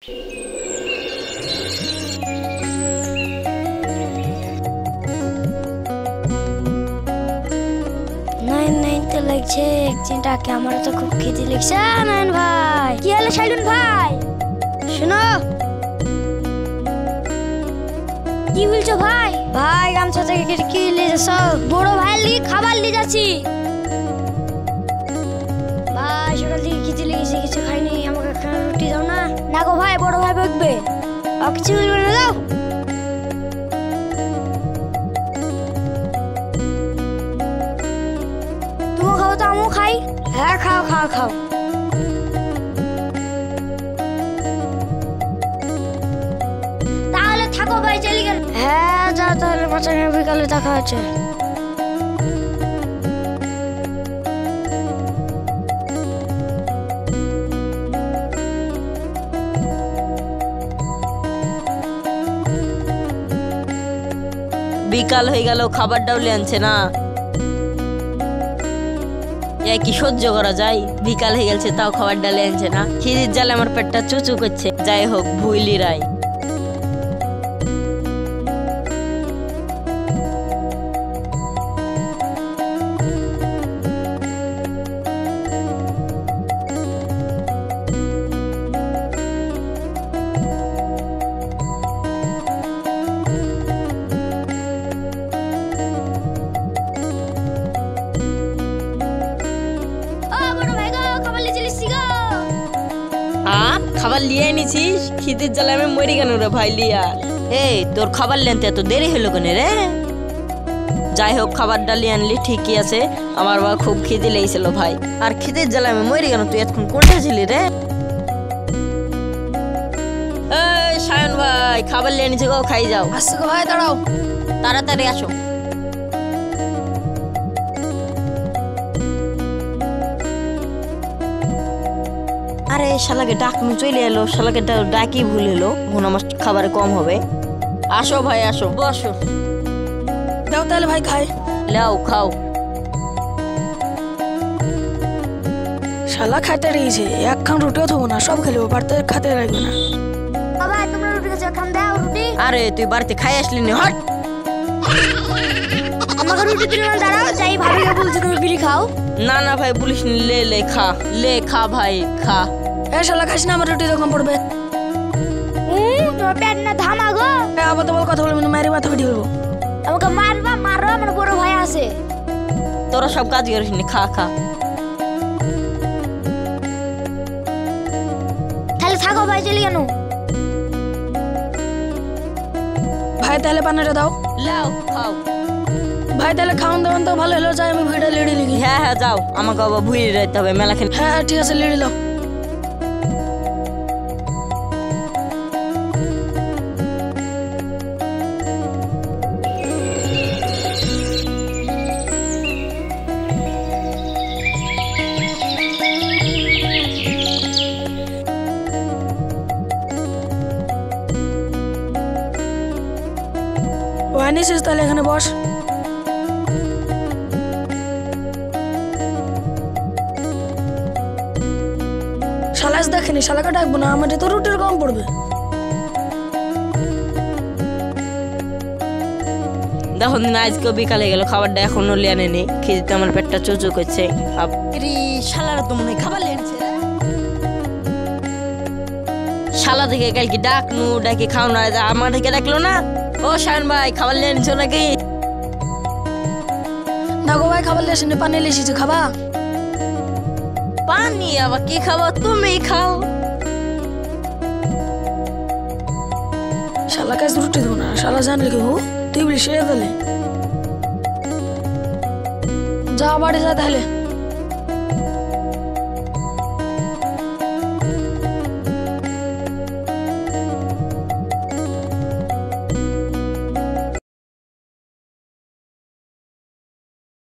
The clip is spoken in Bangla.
তো লাগছে চিন্তাকে আমার তো খুব খিদে লাগছে। নয়ন ভাই কি হলো? শাইলুন ভাই শোনো। কি বলছো ভাই? ভাই গামছা থেকে কি নিয়ে যাচ্ছ? বড় ভাই লিগে খাবার নিয়ে যাচ্ছি। ভাই সকাল থেকে খিদে লেগেছে, কিছু খাইনি, আমাকে রুটি দাও না। না গো ভাই, বড় ভাই বকবে। কিছু বলবে না, দাও। তুমিও খাও তো আমিও খাই। হ্যাঁ খাও খাও খাও। তাহলে থাকো ভাই, চলে গেল। হ্যাঁ যাও তাহলে, বাচ্চাকে বিকালে দেখা হচ্ছে। বিকাল হয়ে গেল, খাবারটাও আনছে না। কি সহ্য করা যায়? বিকাল হয়ে গেছে তাও খাবার ডালে আনছে না। খিদির জালে আমার পেটটা চুচু করছে। যাই হোক, ভুইলি রাই। খাবার লিয়ে এনেছিস? খিদের জ্বালা আমি মরি কেন রে ভাই? লিয়া এই তোর খাবার লেনতে এত দেরি হলো কেন রে? যাই হোক, খাবারটা লিয়ে আনলি ঠিকই আছে। আমার বাবা খুব খিদে লেগেছিল ভাই। আর খিদের জ্বালা আমি মরি কেন? তুই এতক্ষণ কোনটা ছিলি রে? এই সায়ন ভাই, খাবার লিয়ে এনেছি গো, খাই যাও। আসছে গো ভাই, দাঁড়াও। তাড়াতাড়ি আসো। আরে শালাকে ডাকনু চলে এলো। শালাকে ডাকি ভুল হলো। মনে আমার খাবারে কম হবে। আসো ভাই আসো, বসো। দাও তাহলে ভাই খাই। লাও খাও। শালা খাইতে রয়েছে, একখান রুটিও থবো না, সব খেলবো, বাড়িতে খাতে রাখবে না। বাবা তোমরা রুটি খাচ্ছ, খান দাও রুটি। আরে তুই বাড়িতে খাই আসলি না? হট। আমাকে রুটি দিলে না, দাঁড়াও যাই। ভাবিকে বলছি তুমি বিড়ি খাও। না না ভাই বলিস নি, লে লে খা, লে খা ভাই খা। এ শালা খাস না, আমার রুটি তো কম পড়বে। তোমার পেট না ধামা গো। আবার তোমার কথা বলবো না, মারি মাথা ফেটে ফেলবো। আমাকে মারবা, মারো, আমার বড় ভাই আছে। তোরা সব কাজ করিস নি, খা খা। তাহলে থাকো ভাই, চলে কেন? ভাই তাহলে পানাটা দাও। লাও খাও। ভাই তাহলে খাওয়ান দাওয়ান তো ভালো হলো, যাই আমি ভিড়ে লেড়ি লিখি। হ্যাঁ হ্যাঁ যাও, আমাকে আবার ভুইয়ে রাখতে হবে মেলাখানে। হ্যাঁ হ্যাঁ ঠিক আছে, লেড়ি লাও। আনিসিস তাহলে এখানে বস। শালাস দেখেনি, শালাকে ডাকবো না, আমাদের তো রুটির কম পড়বে। দেখুন আজকেও বিকালে গেল, খাবারটা এখনো লিয়ে আনেনি। খিদিতে আমার পেটটা চুচু করছে। শালারা তো মনে হয় খাবার লিয়ে আনছে। শালা থেকে কালকে ডাকনু, ডাকি খাও না, আমার থেকে ডাকলো না। ও শায়ন ভাই, খাবার লিয়ে আনছো নাকি? না গো ভাই, খাবার লিয়ে আসেনি, পানি লিয়ে এসেছি। খাবা? পানি আবার কি খাবো? তুমি খাও। শালা কাজ রুটি দেবো না, শালা জানলে কি হো? তুই বলি সে দিলে যা, বাড়ি যা তাহলে।